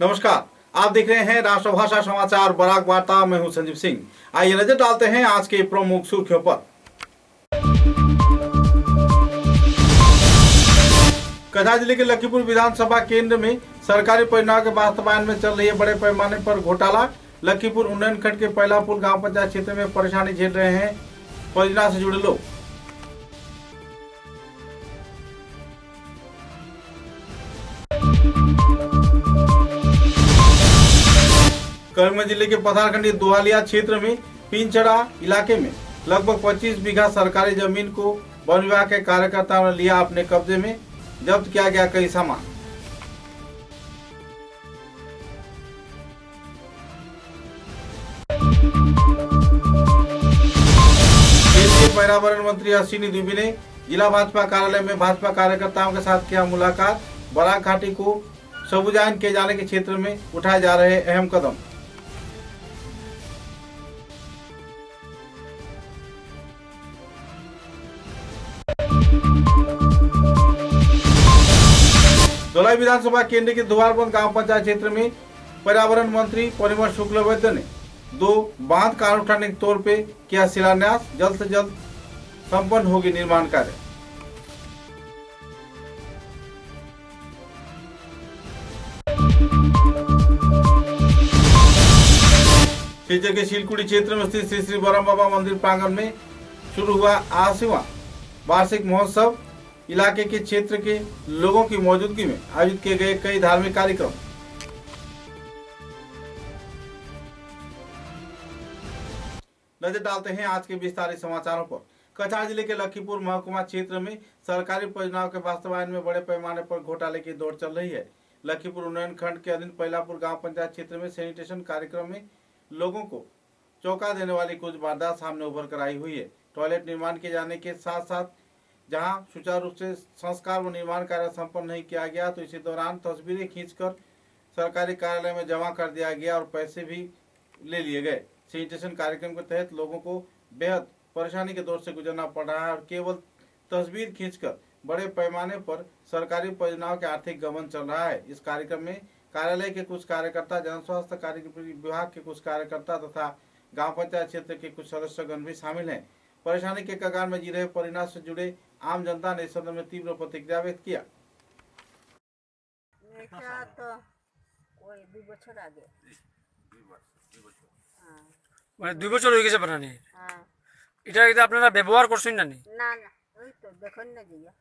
नमस्कार, आप देख रहे हैं राष्ट्रभाषा समाचार बराक वार्ता। मैं हूं संजीव सिंह। आइए नजर डालते हैं आज के प्रमुख सुर्खियों पर। कथा जिले के लखीपुर विधानसभा केंद्र में सरकारी परियोजनाओं के वास्तवायन में चल रही है बड़े पैमाने पर घोटाला। लखीपुर उन्नयन खंड के पहलापुर गांव पंचायत क्षेत्र में परेशानी झेल रहे हैं परियोजना से जुड़े लोग। करीमगंज जिले के पथारखंडी दोहालिया क्षेत्र में पिंचड़ा इलाके में लगभग 25 बीघा सरकारी जमीन को वन विभाग के कार्यकर्ताओं ने लिया अपने कब्जे में। जब्त किया गया कई सामान। केंद्रीय पर्यावरण मंत्री अश्विनी दुबे ने जिला भाजपा कार्यालय में भाजपा कार्यकर्ताओं के साथ किया मुलाकात। बराक घाटी को सबुजान किए जाने के क्षेत्र में उठाए जा रहे अहम कदम। धोलाई विधानसभा केंद्र के दुवारबंद गांव पंचायत क्षेत्र में पर्यावरण मंत्री परिमल शुक्लवैद्य ने 2 बांध कार उठाने के तौर पे किया शिलान्यास। जल्द से जल्द संपन्न होगी निर्माण कार्य। सिलचर के शिलकुड़ी क्षेत्र में स्थित श्री श्री बरम बाबा मंदिर प्रांगण में शुरू हुआ 80वां वार्षिक महोत्सव। इलाके के क्षेत्र के लोगों की मौजूदगी में आयोजित किए गए कई धार्मिक कार्यक्रम। नजर डालते हैं आज के विस्तारित समाचारों पर। कछार जिले के लखीपुर महकुमा क्षेत्र में सरकारी परियोजनाओं के वास्तवायन में बड़े पैमाने पर घोटाले की दौड़ चल रही है। लखीपुर उन्नयन खंड के अधीन पहलापुर गांव पंचायत क्षेत्र में सैनिटेशन कार्यक्रम में लोगों को चौंका देने वाली कुछ वारदात सामने उभर कर आई हुई है। टॉयलेट निर्माण किए जाने के साथ साथ जहां सुचारू रूप से संस्कार व निर्माण कार्य संपन्न नहीं किया गया, तो इसी दौरान तस्वीरें खींचकर सरकारी कार्यालय में जमा कर दिया गया और पैसे भी ले लिए गए। सैनिटेशन कार्यक्रम के तहत लोगों को बेहद परेशानी के दौर से गुजरना पड़ रहा है और केवल तस्वीर खींचकर बड़े पैमाने पर सरकारी परियोजनाओं के आर्थिक गबन चल रहा है। इस कार्यक्रम में कार्यालय के कुछ कार्यकर्ता, जन स्वास्थ्य कार्य विभाग के कुछ कार्यकर्ता तथा गाँव पंचायत क्षेत्र के कुछ सदस्यगण भी शामिल हैं। परेशानी के कगार में जी रहे परियोजना से जुड़े आम जनता ने इस संदर्भ में तीव्र प्रतिक्रिया व्यक्त किया। মানে 2 বছর হয়ে গেছে বানানি। এটা এটা আপনারা ব্যবহার করছেন না? না না, ওই তো দেখুন না জিয়া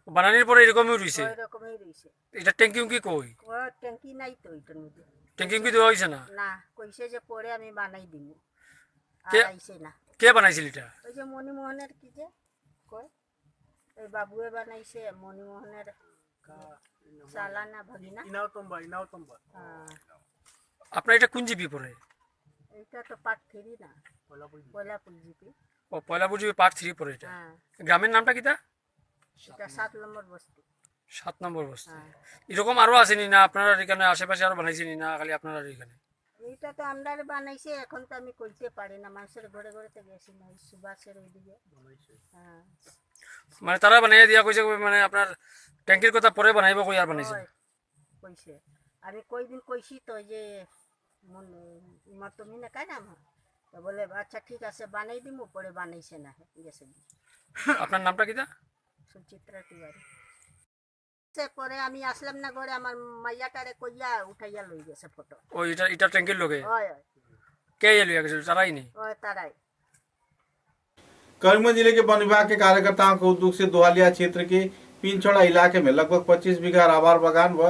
বানানির পরে এরকমই রইছে। এরকমই রইছে। এটা ট্যাঙ্কি কি কই? ও ট্যাঙ্কি নাই তো এটার মধ্যে। ট্যাঙ্কি কি দেওয়া হইছে না? না, কইছে যে পরে আমি বানাই দিব। কে আইছে না। কে বানাইছিল এটা? ওই যে মণিমোহনের কি যে কয় ওই বাবুয়ে বানাইছে, মণিমোহনের সালানা ভাগিনা। ইনাও তম্বা। হ্যাঁ, আপনার এটা কোন জিপি পড়ে? এইটা তো পার্ট 3 না, পয়লাপুর জিপি। ও পয়লাপুর জিপি পার্ট 3 পড়ে এটা। হ্যাঁ, গ্রামের নামটা কিটা? এটা 7 নম্বর বস্তি। 7 নম্বর বস্তি। হ্যাঁ, এরকম আরো আছে নি না আপনারা এখানে আশেপাশে আরো বানাইছেন না খালি আপনারা এখানে? এইটা তো আমরা বানাইছে, এখন তো আমি কইতে পারি না, মানুষের ঘরে ঘরে তো গেছি না, সুবাসের ওইদিকে বানাইছে। হ্যাঁ, মানে তারা বানাইয়া দিয়া কইছে, মানে আপনার ট্যাঙ্কির কথা পরে বানাইবো কই আর বানাইছে? কইছে আমি কইদিন কইছি তো যে ইমার তুমি না কাই নাম তো বলে আচ্ছা ঠিক আছে বানাই দিমু, পরে বানাইছে না গেছে। আপনার নামটা কিটা? সুচিত্রা তিওয়ারি। পরে আমি আসলাম না ঘরে, আমার মাইয়াটারে কইয়া উঠাইয়া লই গেছে ফটো। ও এটা ট্যাঙ্কির লোকে? ওই কে লইয়া গেছে? তারাই নেই? ওই তারাই। करीमगंज जिले के वन विभाग के कार्यकर्ताओं के उद्योग से दोहालिया क्षेत्र के पिंचड़ा इलाके में लगभग 25 बीघा रबार बागान व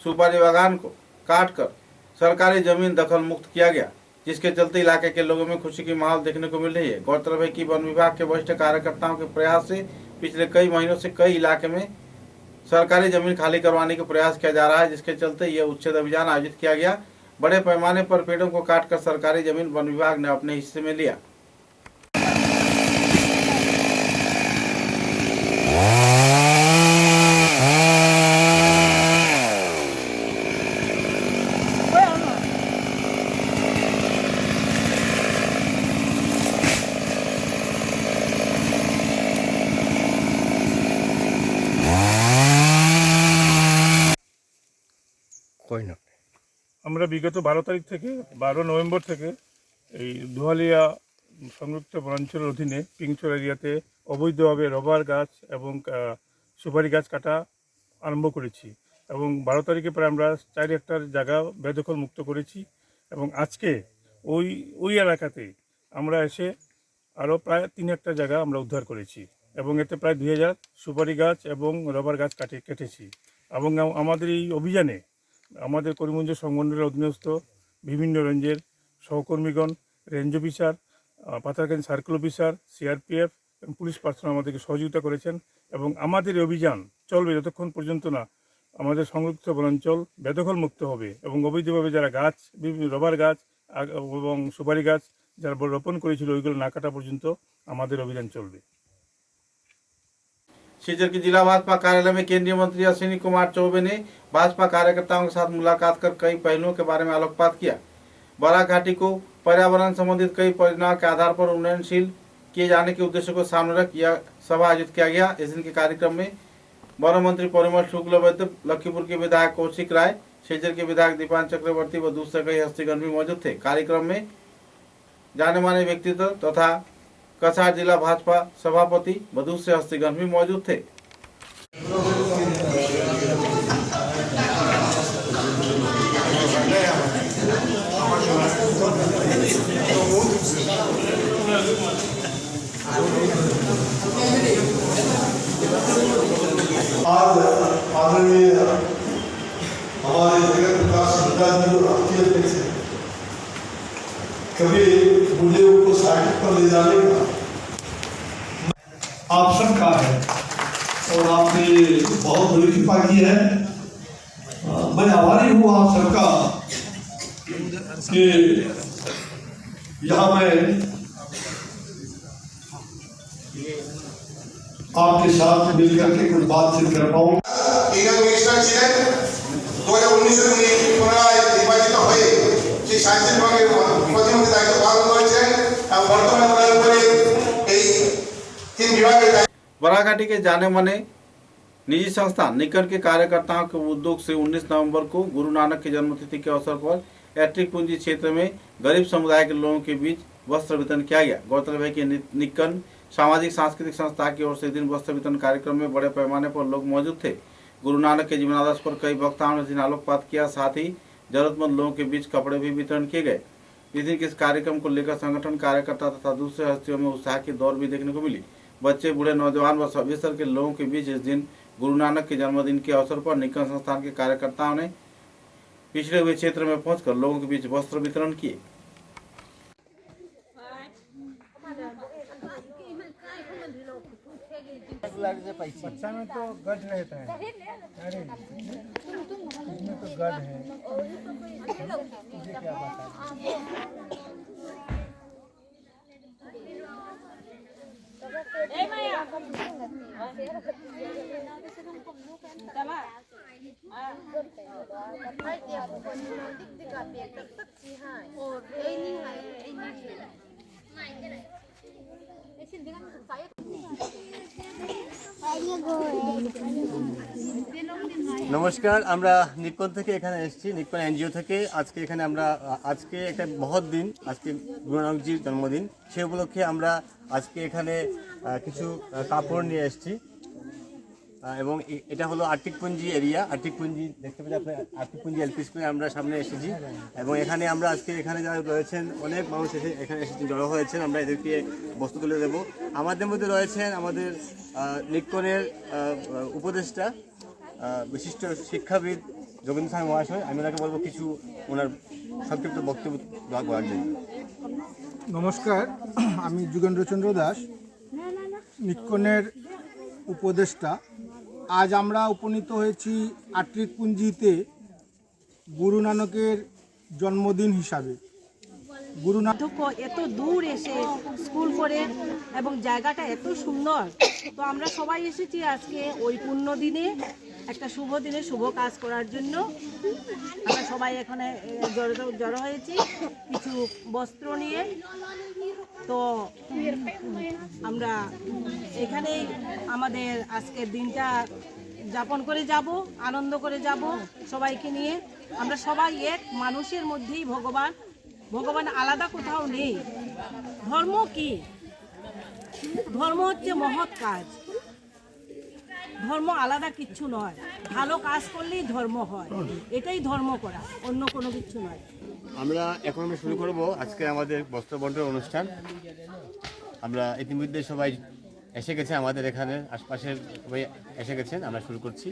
सुपारी बागान को काटकर सरकारी जमीन दखल मुक्त किया गया, जिसके चलते इलाके के लोगों में खुशी की माहौल देखने को मिल रही है। गौरतलब है कि वन विभाग के वरिष्ठ कार्यकर्ताओं के प्रयास से पिछले कई महीनों से कई इलाके में सरकारी जमीन खाली करवाने का प्रयास किया जा रहा है, जिसके चलते यह उच्छेद अभियान आयोजित किया गया। बड़े पैमाने पर पेड़ों को काटकर सरकारी जमीन वन विभाग ने अपने हिस्से में लिया। কই না আমরা বিগত 12 তারিখ থেকে 12 নভেম্বর থেকে এই দুহালিয়া সংরক্ষিত বনাঞ্চলের অধীনে পিংচর এরিয়াতে অবৈধভাবে রবার গাছ এবং সুপারি গাছ কাটা আরম্ভ করেছি এবং 12 তারিখে প্রায় আমরা 4 হেক্টর জায়গা বেদখল মুক্ত করেছি এবং আজকে ওই এলাকাতে আমরা এসে আরও প্রায় 3 হেক্টর জায়গা আমরা উদ্ধার করেছি এবং এতে প্রায় 2000 সুপারি গাছ এবং রবার গাছ কেটেছি এবং আমাদের এই অভিযানে আমাদের করিমগঞ্জ সংমণ্ডলের অধীনস্থ বিভিন্ন রেঞ্জের সহকর্মীগণ, range officer, Patharkandi circle officer, CRPF এবং পুলিশ পার্সন আমাদেরকে সহযোগিতা করেছেন এবং আমাদের এই অভিযান চলবে যতক্ষণ পর্যন্ত না আমাদের সংরক্ষিত বনাঞ্চল বেদখল মুক্ত হবে এবং অবৈধভাবে যারা গাছ বিভিন্ন রবার গাছ এবং সুপারি গাছ যারা রোপণ করেছিল ওইগুলো না কাটা পর্যন্ত আমাদের अभियान चलবে। सीकर की जिला भाजपा कार्यालय में केंद्रीय मंत्री अश्विनी कुमार चौबे ने भाजपा कार्यकर्ताओं के साथ मुलाकात कर कई पहलुओं के बारे में आलोकपात किया। बराक घाटी को पर्यावरण संबंधित कई परियोजनाओं के आधार पर उन्नयनशील किए जाने के उद्देश्य को सामने रख यह सभा आयोजित किया गया। इस दिन के कार्यक्रम में वन मंत्री परिमल शुक्लवैद्य, लखीपुर के विधायक कौशिक राय, सीकर के विधायक दीपान चक्रवर्ती व दूसरे कई हस्तीगण भी मौजूद थे। कार्यक्रम में जाने माने व्यक्तित्व तथा कछार जिला भाजपा सभापति व दूसरे हस्तीगण भी मौजूद थे। आज आदरणीय हमारे जगत प्रकाश नड्डा जी जो राष्ट्रीय अध्यक्ष हैं, कभी मुझे उनको साइकिल पर ले जाने का आप सबका है और आपने बहुत बड़ी कृपा की है। मैं आभारी हूँ आप सबका कि यहाँ मैं आपके साथ मिलकर के कुछ बातचीत कर पाऊँ। মিনিস্টার ছিলেন 2019 উনি পুনরায় নির্বাচিত হয়ে সেই সাহিত্য বিভাগের প্রতিমন্ত্রী দায়িত্ব পালন করেছেন এবং বর্তমানে ওনার উপরে এই 3 বিভাগের बराघाटी के जाने माने निजी संस्थान निकन के कार्यकर्ताओं के उद्योग से 19 नवंबर को गुरु नानक की जन्मतिथि के अवसर पर ऐट्रिक पूंजी क्षेत्र में गरीब समुदाय के लोगों के बीच वस्त्र वितरण किया गया। गौरतलब है कि निकन सामाजिक सांस्कृतिक संस्था की ओर से दिन वस्त्र वितरण कार्यक्रम में बड़े पैमाने पर लोग मौजूद थे। गुरु नानक के जीवनादर्श पर कई वक्ताओं ने दिन आलोकपात किया, साथ ही जरूरतमंद लोगों के बीच कपड़े भी वितरण किए गए। इस दिन के इस कार्यक्रम को लेकर संगठन, कार्यकर्ता तथा दूसरे हस्तियों में उत्साह की दौड़ भी देखने को मिली। बच्चे, बूढ़े, नौजवान व सभी स्तर के लोगों के बीच इस दिन गुरु नानक के जन्मदिन के अवसर पर निकन संस्थान के कार्यकर्ताओं ने पिछड़े हुए क्षेत्र में पहुंचकर लोगों के बीच वस्त्र वितरण किए। बच्चा में तो गढ़ रहता है, अरे इसमें तो गढ़ है, मुझे क्या बता। नमस्कार, আমরা নিকন থেকে এখানে এসেছি, নিকন এনজিও থেকে। আজকে এখানে আমরা আজকে একটা বহুত দিন, আজকে গুরু নানকজির জন্মদিন, সেই উপলক্ষে আমরা আজকে এখানে কিছু কাপড় নিয়ে এসেছি এবং এটা হলো আর্টিকপুঞ্জি এরিয়া। আর্টিকপুঞ্জি দেখতে পেলে আপনি আর্টিকপুঞ্জি এলপি স্কুলে আমরা সামনে এসেছি এবং এখানে আমরা আজকে এখানে যারা রয়েছেন অনেক মানুষ এখানে এসেছেন, জড়ো হয়েছেন। আমরা এদেরকে বস্তু তুলে দেবো। আমাদের মধ্যে রয়েছেন আমাদের নিকনের উপদেষ্টা, বিশিষ্ট শিক্ষাবিদ যোগেন্দ্র স্বামী মহাশয়। আমি ওনাকে বলবো কিছু ওনার সংক্ষিপ্ত বক্তব্য করার জন্য। নমস্কার, আমি যোগেন্দ্রচন্দ্র দাস, নিকনের উপদেষ্টা। আজ আমরা উপনীত হয়েছি আট্রিকপুঞ্জিতে গুরু নানকের জন্মদিন হিসাবে। গুরু নানক এত দূর এসে স্কুল করে এবং জায়গাটা এত সুন্দর, তো আমরা সবাই এসেছি আজকে ওই পুণ্য দিনে, একটা শুভ দিনে শুভ কাজ করার জন্য। আমরা সবাই এখানে জড়ো হয়েছি কিছু বস্ত্র নিয়ে। তো আমরা এখানেই আমাদের আজকের দিনটা যাপন করে যাব, আনন্দ করে যাব সবাইকে নিয়ে। আমরা সবাই এক, মানুষের মধ্যেই ভগবান, ভগবান আলাদা কোথাও নেই। ধর্ম কি? ধর্ম হচ্ছে মহৎ কাজ, ধর্ম আলাদা কিচ্ছু নয়। ভালো কাজ করলেই ধর্ম হয়, এটাই ধর্ম করা, অন্য কোনো কিছু নয়। আমরা শুরু করব আজকে আমাদের বস্ত্র বন্টন অনুষ্ঠান। আমরা ইতিমধ্যে সবাই এসে গেছে, আমাদের এখানে আশপাশের সবাই এসে গেছেন। আমরা শুরু করছি।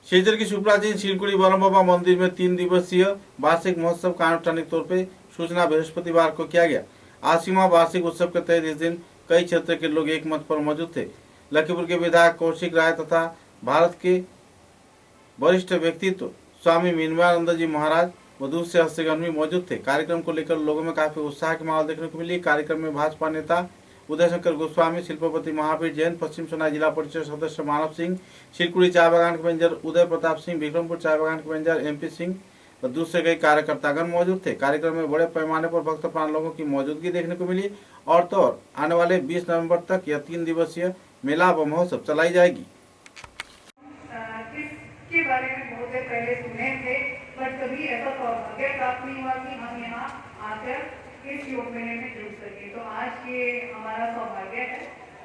शिलचर की सुप्राचीन शिलकुड़ी बरम बाबा मंदिर में 3 दिवसीय वार्षिक महोत्सव का अनुष्ठानिक तौर पर सूचना बृहस्पतिवार को किया गया। आसिमा वार्षिक उत्सव के तहत इस दिन कई क्षेत्र के लोग एक मंच पर मौजूद थे। लखीमपुर के विधायक कौशिक राय तथा भारत के वरिष्ठ व्यक्तित्व स्वामी मिन्मयानंद जी महाराज व दूसरे हस्तीगण भी मौजूद थे। कार्यक्रम को लेकर लोगों में काफी उत्साह की माहौल देखने को मिली। कार्यक्रम में भाजपा नेता उदय शंकर गोस्वामी, शिल्पपति महावीर जैन, पश्चिम सोना जिला परिषद सदस्य मानव सिंह, शिलकुड़ी चाय बागान के मैनेजर उदय प्रताप सिंह, विक्रमपुर चाय बागान के मैनेजर MP सिंह व दूसरे कई कार्यकर्तागण मौजूद थे। कार्यक्रम में बड़े पैमाने पर भक्त प्राण लोगों की मौजूदगी देखने को मिली। और तो और आने वाले 20 नवंबर तक यह 3 दिवसीय मेला व महोत्सव चलाई जाएगी। के बारे में बहुत देर पहले सुने थे, पर कभी ऐसा सौभाग्य प्राप्त नहीं हुआ कि हम यहाँ आकर इस योग मेले में जुड़ सके। तो आज ये हमारा सौभाग्य है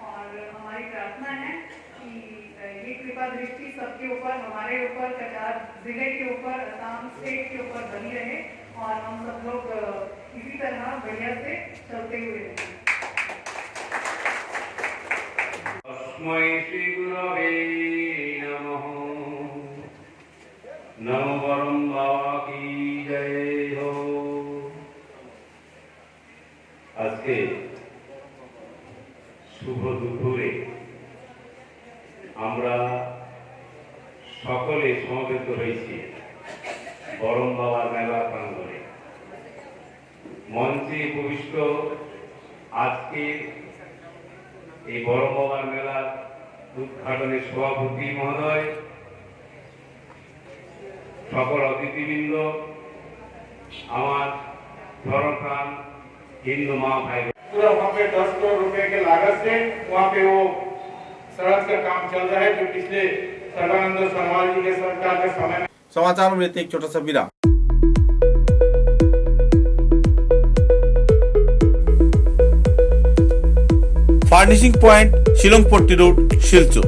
और हमारी प्रार्थना है कि ये कृपा दृष्टि सबके ऊपर, हमारे ऊपर, कचार जिले के ऊपर, असम स्टेट के ऊपर बनी रहे और हम सब लोग इसी तरह बढ़िया से चलते हुए रहें। श्री गुरवे नमः। नमो बरम बाबा की जय हो। আজকে শুভ দুপুরে আমরা সকলে সমবেত হয়েছি বরম বাবার মেলা প্রাঙ্গণে। মঞ্চে উপবিষ্ট আজকে এই বরম বাবার মেলার উদ্ঘাটনের সভাপতি মহোদয়, সকল অতিথিবৃন্দ, আমার ধর্মপ্রাণ हिंदू माँ भाई, पूरा वहाँ पे 10 करोड़ रुपए के लागत से वहाँ पे वो सड़क का काम चल रहा है, जो पिछले सर्बानंद सोनोवाल जी के सरकार के समय में। समाचारों में एक छोटा सा विराम। Furnishing point Shillongpatti road Silchar.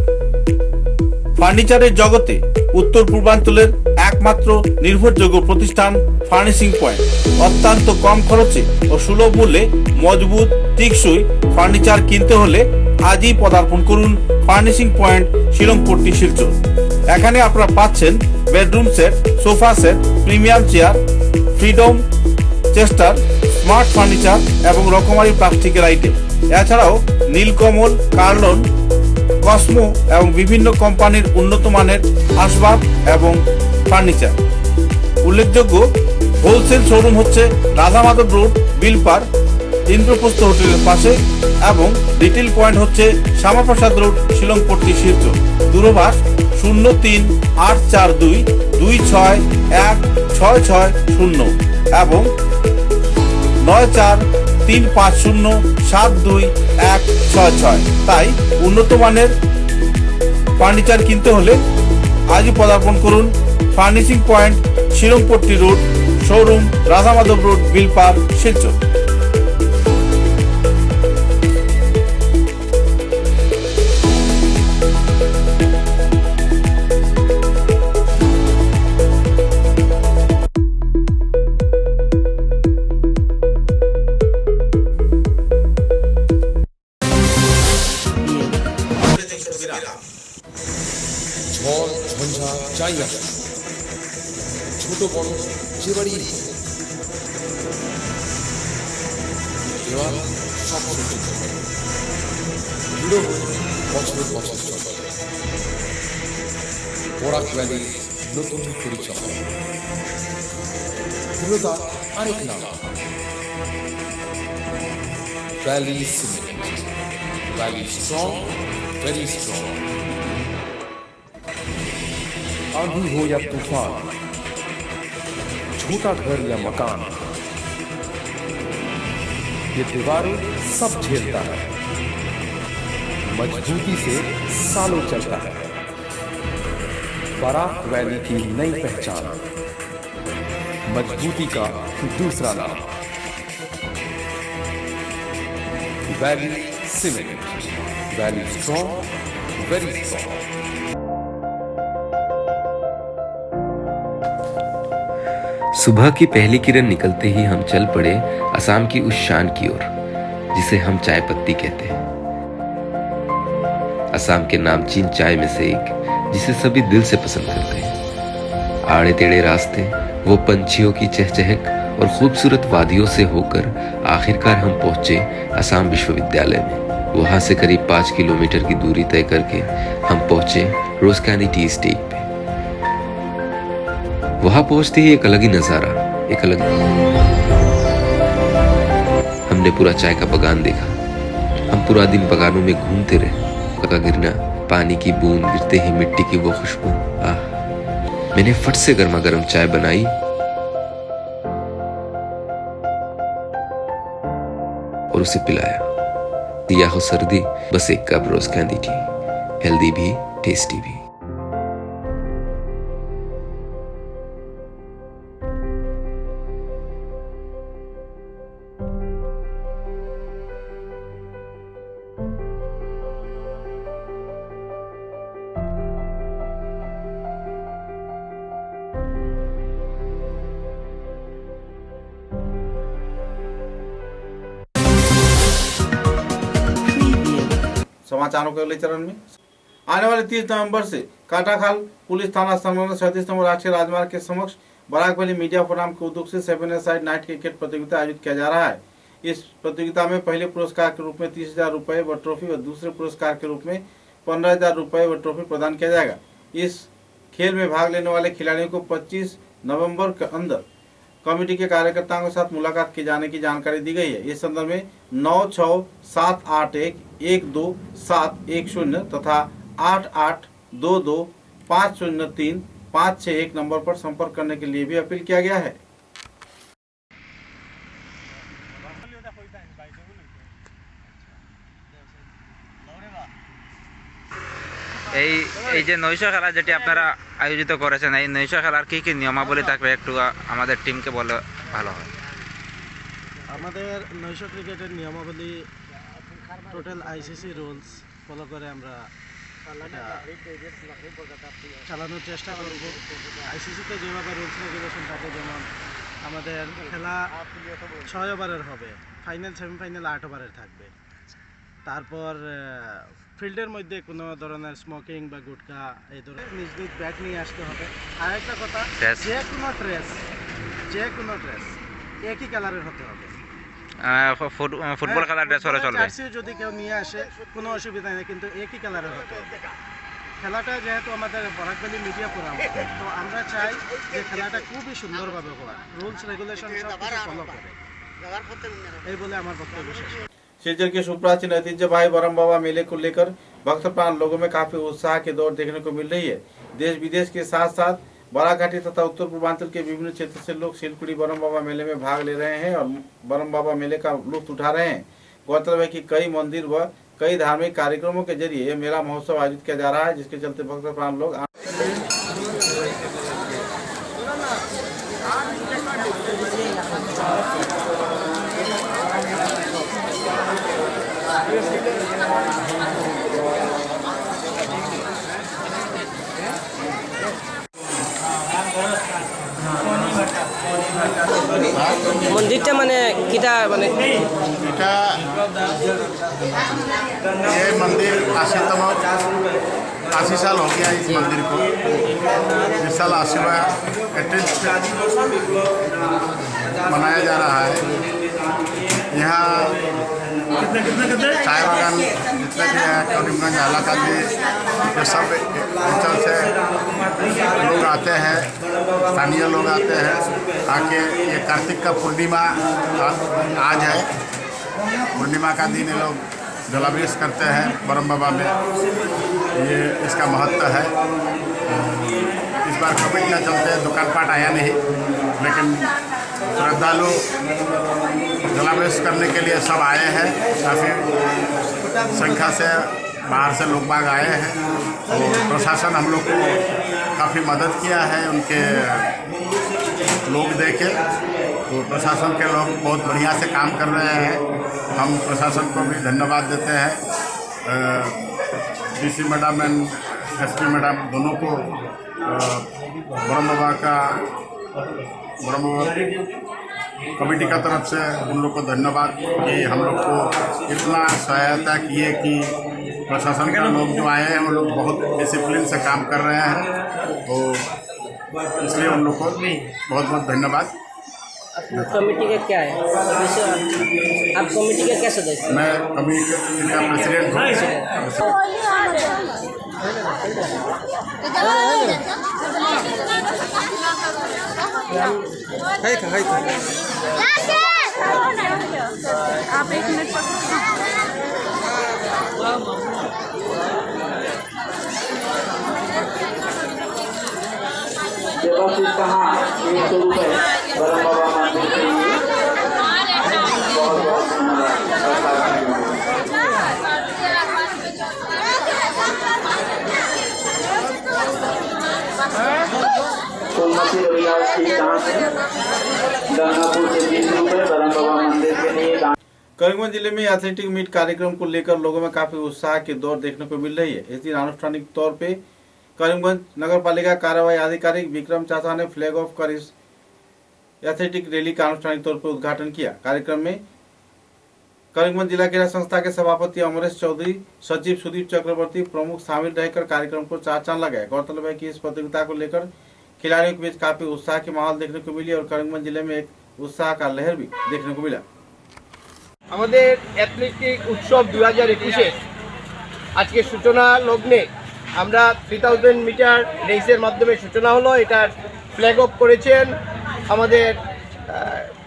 ফার্নিচারের জগতে উত্তর পূর্বাঞ্চলের একমাত্র নির্ভরযোগ্য প্রতিষ্ঠান ফার্নিশিং পয়েন্ট। অত্যন্ত কম খরচে ও সুলভ মূল্যে মজবুত টেকসই ফার্নিচার কিনতে হলে আজই পদার্পণ করুন ফার্নিশিং পয়েন্ট শিলংপট্টি শিলচর। এখানে আপনারা পাচ্ছেন bedroom set, sofa set, premium chair, freedom chester, smart furniture এবং রকমারি প্লাস্টিকের আইটেম। এছাড়াও নীলকমল, কার্লন, কসমো এবং বিভিন্ন কোম্পানির উন্নত মানের আসবাব এবং ফার্নিচার। উল্লেখযোগ্য হোলসেল শোরুম হচ্ছে রাধা মাধব রোড, বিলপার, ইন্দ্রপ্রস্থ হোটেলের পাশে এবং রিটেল পয়েন্ট হচ্ছে শ্যামাপ্রসাদ রোড, শিলংপট্টি শিলচর। দূরভাষ 03-842-261-660 এবং 94-350-72166। তাই উন্নত মানের ফার্নিচার কিনতে হলে আজই পদার্পণ করুন furnishing point Shillongpatti road, showroom Radha Madhab road, Bilpar, Silchar. ঝড় ঝঞ্ঝা যাই আসে, ছোট বড় যে বাড়ি দেওয়াল সব সহ্য করে দৃঢ় বছর বছর চলে। বরাক ভ্যালির নতুন পরিচয়, দৃঢ়তা আরেক নাম valley cement. Valley strong, very strong. आंधी हो या तूफान, छोटा घर या मकान, ये दीवारें सब झेलता है। मजबूती से सालों चलता है। बराक वैली की नई पहचान, मजबूती का दूसरा नाम, valley cement. Valley strong, very strong. सुबह की पहली किरण निकलते ही हम चल पड़े असम की उस शान की ओर जिसे हम चाय पत्ती कहते हैं। असम के नामचीन चाय में से एक जिसे सभी दिल से पसंद करते हैं। आड़े टेढ़े रास्ते, वो पंछियों की चहचहक और खूबसूरत वादियों से होकर आखिरकार हम पहुंचे असम विश्वविद्यालय में। वहां से करीब 5 किलोमीटर की दूरी तय करके हम पहुंचे रोजकानी टी स्टेट पे। वहां पहुंचते ही एक अलग ही नजारा, एक अलग हमने पूरा चाय का बगान देखा। हम पूरा दिन बगानों में घूमते रहे। का गिरना, पानी की बूंद गिरते ही मिट्टी की वो खुशबू, आह। मैंने फट से गर्मा गर्म चाय बनाई और उसे पिलाया। दिया हो सर्दी, बस एक कप रोज कैंडी टी, हेल्दी भी टेस्टी भी। समाचारों के अगले चरण में आने वाले 30 नवंबर से काटाखाल पुलिस थाना संलग्न 37 नंबर राष्ट्रीय राजमार्ग के समक्ष बराक वैली मीडिया फोरम के उद्योग से 7-a-साइड नाइट क्रिकेट प्रतियोगिता आयोजित किया जा रहा है। इस प्रतियोगिता में पहले पुरस्कार के रूप में 30,000 रुपए व ट्रॉफी और दूसरे पुरस्कार के रूप में 15,000 रुपए व ट्रॉफी प्रदान किया जाएगा। इस खेल में भाग लेने वाले खिलाड़ियों को 25 नवंबर के अंदर कमेटी के कार्यकर्ताओं के साथ मुलाकात की जाने की जानकारी दी गई है। इस संदर्भ में 9678112710 तथा 8822503561 नंबर पर संपर्क करने के लिए भी अपील किया गया है। এই যে নৈশ খেলা যেটি আপনারা আয়োজিত করেছেন, এই নৈশ খেলার কি কি নিয়মাবলী থাকবে একটু আমাদের টিমকে বলে ভালো হয়। আমাদের নৈশ ক্রিকেটের নিয়মাবলী টোটাল আইসিসি রুলস ফলো করে আমরা চালানোর চেষ্টা করব। আইসিসিতে যেভাবে রুলস রেগুলেশন থাকে, যেমন আমাদের খেলা 6 ওভারের হবে, ফাইনাল সেমিফাইনাল 8 ওভারের থাকবে। তারপর ফিল্ডের মধ্যে কোনো ধরনের স্মোকিং বা গুটখা এই ধরনের নিজ নিজ ব্যাট নিয়ে আসতে হবে। আর একটা কথা, যে কোনো ড্রেস একই কালারের হতে হবে। ফুটবল খেলার ড্রেস হলে চলবে। জার্সিও যদি কেউ নিয়ে আসে কোনো অসুবিধা নেই, কিন্তু একই কালারের হতে হবে। খেলাটা যেহেতু আমাদের বরাক ভ্যালি মিডিয়া ফোরাম, তো আমরা চাই যে খেলাটা খুবই সুন্দরভাবে হওয়া, রুলস রেগুলেশন সব কিছু ফলো করে। এই বলে আমার বক্তব্য শেষ। शिलचर के सुप्राचीन ऐतिह्यवाही बरम बाबा मेले को लेकर भक्त प्राण लोगों में काफी उत्साह की दौड़ देखने को मिल रही है। देश विदेश के साथ साथ बराघाटी तथा उत्तर पूर्वांचल के विभिन्न क्षेत्र से लोग शिलकुड़ी बरम बाबा मेले में भाग ले रहे हैं और बरम बाबा मेले का लुत्फ उठा रहे हैं। गौरतलब है कि कई मंदिर व कई धार्मिक कार्यक्रमों के जरिए यह मेला महोत्सव आयोजित किया जा रहा है, जिसके चलते भक्त प्राण लोग মন্দিরটা মানে কিটা মানে এটা ये मंदिर 80 साल हो गया इस मंदिर को। इस साल 80वां मनाया जा रहा है। यहाँ चाय बागान जितने भी है, करीमगंज इलाका के जो सब अंचल से लोग आते हैं, स्थानीय लोग आते हैं आके। ये कार्तिक का पूर्णिमा आज है, पूर्णिमा का दिन ये लोग जलाभिषेक करते हैं बरम बाबा में। ये इसका महत्व है। इस बार कोविड के चलते दुकान पाट आया नहीं, लेकिन श्रद्धालु जलाभिषेक करने के लिए सब आए हैं। काफ़ी संख्या से बाहर से लोग बाग आए हैं और प्रशासन हम लोग को काफ़ी मदद किया है। उनके लोग देखे तो प्रशासन के लोग बहुत बढ़िया से काम कर रहे हैं। हम प्रशासन को भी धन्यवाद देते हैं। DC madam and SP madam दोनों को ब्रह्म बाबा कमेटी का तरफ से उन लोग को धन्यवाद कि हम लोग को इतना सहायता किए कि प्रशासन के लोग जो आए हैं वो लोग बहुत डिसिप्लिन से काम कर रहे हैं, तो इसलिए उन लोग को बहुत बहुत धन्यवाद। कमेटी का क्या है सदस्य? आप कमेटी का क्या सदस्य? मैं कमेटी का प्रेसिडेंट हूँ। आप 1 मिनट करीमगंज जिले में एथलेटिक मीट कार्यक्रम को लेकर लोगों में काफी उत्साह की दौर देखने को मिल रही है। इस दिन आनुष्ठानिक तौर पे करीमगंज नगर पालिका कार्यवाही अधिकारी विक्रम चाचा ने फ्लैग ऑफ कर इस एथलेटिक रैली का आनुष्ठानिक तौर पर उद्घाटन किया। कार्यक्रम में करीमगंज जिला क्रीड़ा संस्था के सभापति अमरेश चौधरी, सचिव सुदीप चक्रवर्ती प्रमुख शामिल रहकर कार्यक्रम को चार चांद लगाए। गौरतलब है कि इस प्रतियोगिता को लेकर खिलाड़ियों के बीच काफी उत्साह की माहौल देखने को मिली और करीमगंज जिले में एक उत्साह का लहर भी देखने को मिला। আমাদের অ্যাথলেটিক উৎসব 2021 আজকে সূচনা লগ্নে আমরা 3000 মিটার রেসের মাধ্যমে সূচনা হলো। এটার ফ্ল্যাগ অফ করেছেন আমাদের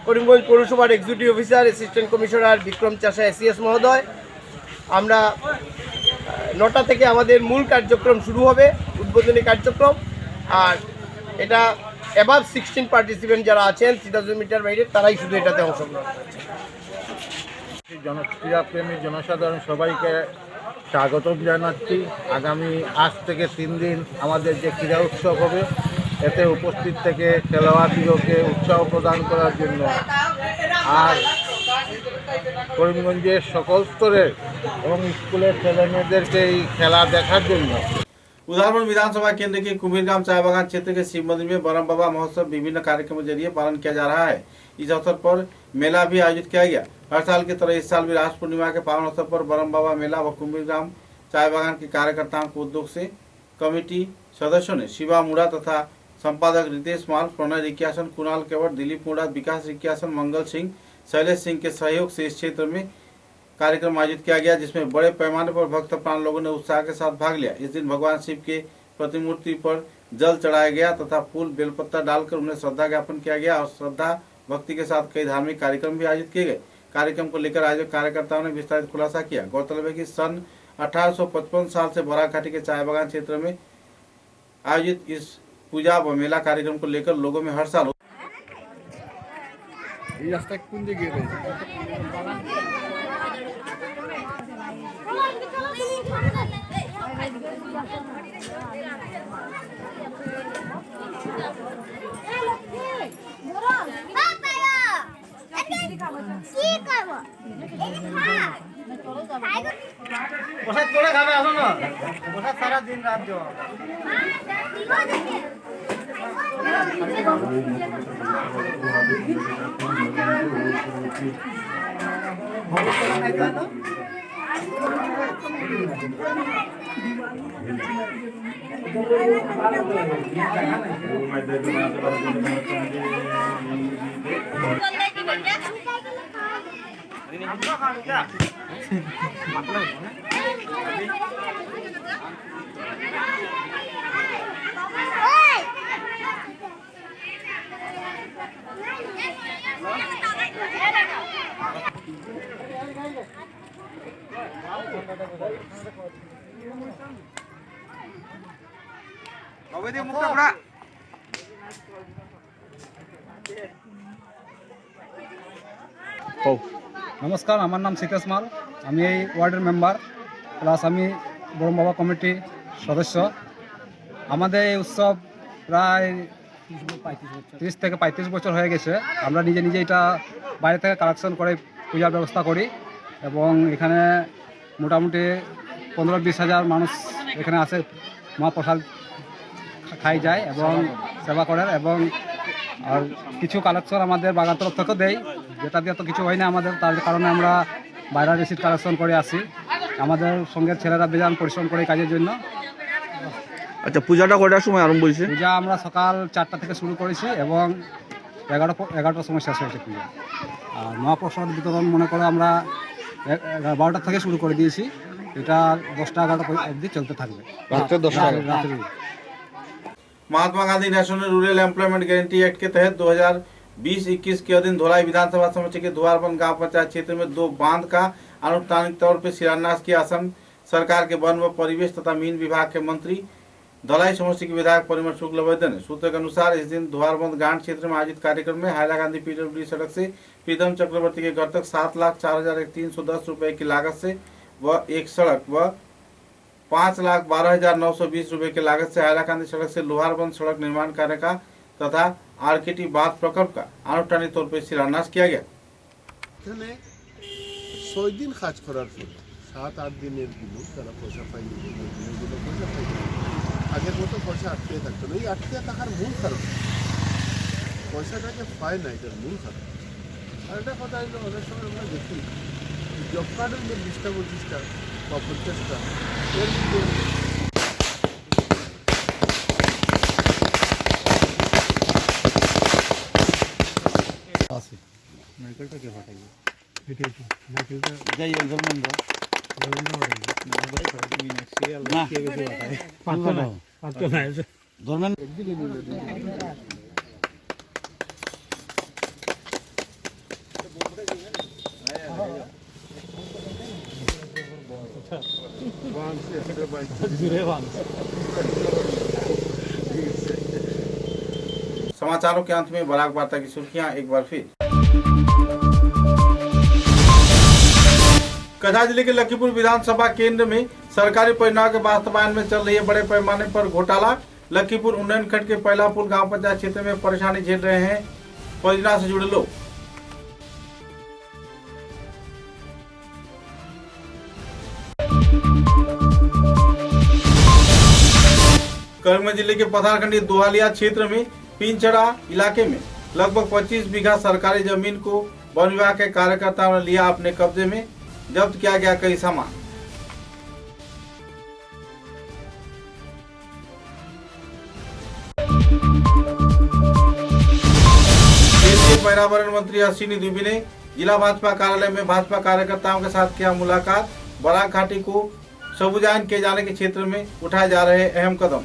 করিমগঞ্জ পৌরসভার executive officer assistant commissioner Bikram Chasha ACS মহোদয়। আমরা 9টা থেকে আমাদের মূল কার্যক্রম শুরু হবে, উদ্বোধনী কার্যক্রম। আর এটা অ্যাবাভ 16 পার্টিসিপেন্ট যারা আছেন 3000 মিটার বাইরে তারাই শুধু এটাতে অংশগ্রহণ করছে। ক্রীড়াপ্রেমী জনসাধারণ সবাইকে স্বাগতম জানাচ্ছি। আগামী আজ থেকে 3 দিন আমাদের যে ক্রীড়া উৎসব হবে এতে উপস্থিত থেকে খেলোয়াড়দেরকে উৎসাহ প্রদান করার জন্য আর করিমগঞ্জের সকল স্তরের এবং স্কুলের ছেলেমেয়েদেরকে এই খেলা দেখার জন্য उदाहरण विधानसभा केंद्र के कुबीरगाम चाय बागान क्षेत्र के शिव मंदिर में बरम बाबा महोत्सव विभिन्न कार्यक्रमों के जरिए पालन किया जा रहा है। इस अवसर पर मेला भी आयोजित किया गया। हर साल की तरह इस साल भी रास पूर्णिमा के पावन अवसर पर बरम बाबा मेला व कुबीरगाम चाय बागान के कार्यकर्ताओं को उद्योग से कमेटी सदस्यों ने शिवा मुड़ा तथा संपादक रितेश माल, प्रणय रिक्यासन, कुणाल केवट, दिलीप मुड़ा, विकास रिक्यासन, मंगल सिंह, शैलेश सिंह के सहयोग से इस क्षेत्र में कार्यक्रम आयोजित किया गया, जिसमें बड़े पैमाने पर भक्त प्राण लोगों ने उत्साह के साथ भाग लिया। इस दिन भगवान शिव के प्रतिमूर्ति पर जल चढ़ाया गया तथा फूल बेलपत्ता डालकर उन्हें श्रद्धा ज्ञापन किया गया और श्रद्धा भक्ति के साथ कई धार्मिक कार्यक्रम भी आयोजित किए गए। कार्यक्रम को लेकर आयोजक कार्यकर्ताओं ने विस्तारित खुलासा किया। गौरतलब है कि सन 1855 साल से बराघाटी के चाय बागान क्षेत्र में आयोजित इस पूजा व मेला कार्यक्रम को लेकर लोगों में हर साल প্রসাদ করে খাবে আসো না, প্রসাদ সারা দিন রাত যাওয়া। নমস্কার, আমার নাম সিতেশ মাল। আমি এই ওয়ার্ডের মেম্বার প্লাস আমি বরম বাবা কমিটির সদস্য। আমাদের এই উৎসব প্রায় 30 থেকে 35 বছর হয়ে গেছে। আমরা নিজে নিজে এটা বাইরে থেকে কালেকশন করে পূজার ব্যবস্থা করি এবং এখানে মোটামুটি 15-20 হাজার মানুষ এখানে আসে, মহাপ্রসাদ খাই যায় এবং সেবা করেন। এবং আর কিছু কালেকশন আমাদের বাগান তরফ থেকে দেয়, যেটা দিয়ে তো কিছু হয় না আমাদের, তার কারণে আমরা বাইরের রিসিট কালেকশন করে আসি। আমাদের সঙ্গে ছেলেরা বেজান পরিশ্রম করে কাজের জন্য। আচ্ছা, পূজাটা কয়টার সময় আরম্ভ হয়েছে? পূজা আমরা সকাল 4টা থেকে শুরু করেছি এবং 11টার সময় শেষ হয়েছে পূজা। আর মহাপ্রসাদ বিতরণ মনে করো আমরা 12টা থেকে শুরু করে দিয়েছি, এটা 10টা-11টা অবধি চলতে থাকবে, রাত্রে 10টা রাত্রে। Mahatma Gandhi national rural employment guarantee act के तहत 2020-21 के अधीन धोलाई विधानसभा समिति के दुआरबंद गांव पंचायत क्षेत्र में 2 बांध का अनुष्ठानिक तौर पर शिलान्यास किया। असम सरकार के वन व परिवेश तथा मीन विभाग के मंत्री धौलाई समष्टि के विधायक परिमल शुक्लवैद्य ने सूत्रों के अनुसार इस दिन दुआरबंद गांव क्षेत्र में आयोजित कार्यक्रम में हायला गांधी पीडब्ल्यूडी सड़क से प्रीतम चक्रवर्ती के घर तक 7,04,310 रुपए की लागत से व एक सड़क व 5,12,920 रुपए की लागत से हायलाकांदी सड़क से लोहारबंद सड़क निर्माण कार्य का तथा आरकेटी बांध प्रकल्प का अनुष्ठानिक तौर पर शिलान्यास किया गया। 6 दिन কাজ করার পর 7-8 দিনের গুলো তারা পয়সা পায়নি, পয়সা পায়নি। আগের মতো পয়সা আটকে থাকতো না। এই আটকে থাকার মূল কারণ পয়সাটাকে পায় না, এটার মূল কারণ। আর একটা কথা হলো, অনেক সময় আমরা দেখি জব কার্ডের মধ্যে 20টা-25টা বা 50টা এর মধ্যে নারকেলটাকে ফাটাইবে, নারকেলটা যাই ধর্মেন্দ্র समाचारों के अंत में बराक वार्ता की सुर्खियां एक बार फिर। कथा जिले के लखीपुर विधानसभा केंद्र में सरकारी परियोजना के वास्तवायन में चल रही है बड़े पैमाने पर घोटाला। लखीपुर उन्नयन खंड के पहला पुल गांव पंचायत क्षेत्र में परेशानी झेल रहे हैं परियोजना से जुड़े लोग। करीमगंज जिले के पथारखंडी दोहालिया क्षेत्र में पिंचड़ा इलाके में लगभग 25 बीघा सरकारी जमीन को वन विभाग के कार्यकर्ताओं ने लिया अपने कब्जे में। जब्त किया गया कई सामान। केंद्रीय पर्यावरण मंत्री अश्विनी दुबे ने जिला भाजपा कार्यालय में भाजपा कार्यकर्ताओं के साथ किया मुलाकात। बराक घाटी को सबुजाइन किए जाने के क्षेत्र में उठाए जा रहे अहम कदम।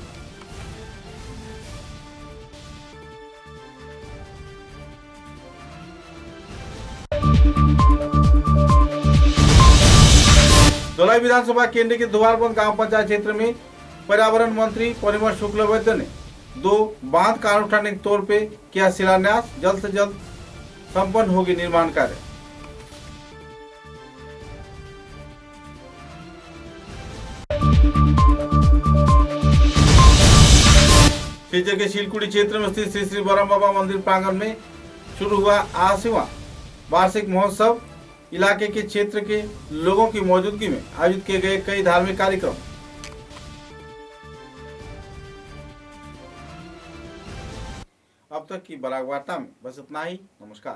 धौलाई विधानसभा केंद्र के दुआरबंद गांव पंचायत क्षेत्र में पर्यावरण मंत्री परिमल शुक्लवैद्य ने 2 बांध का अनुष्ठानिक तौर पे किया शिलान्यास। जल्द से जल्द संपन्न होगी निर्माण कार्य। सिलचर के शिलकुड़ी क्षेत्र में स्थित श्री श्री बरम बाबा मंदिर प्रांगण में शुरू हुआ 80वां वार्षिक महोत्सव। इलाके के क्षेत्र के लोगों की मौजूदगी में आयोजित किए गए कई धार्मिक कार्यक्रम। अब तक की बराक वार्ता में बस इतना ही। नमस्कार।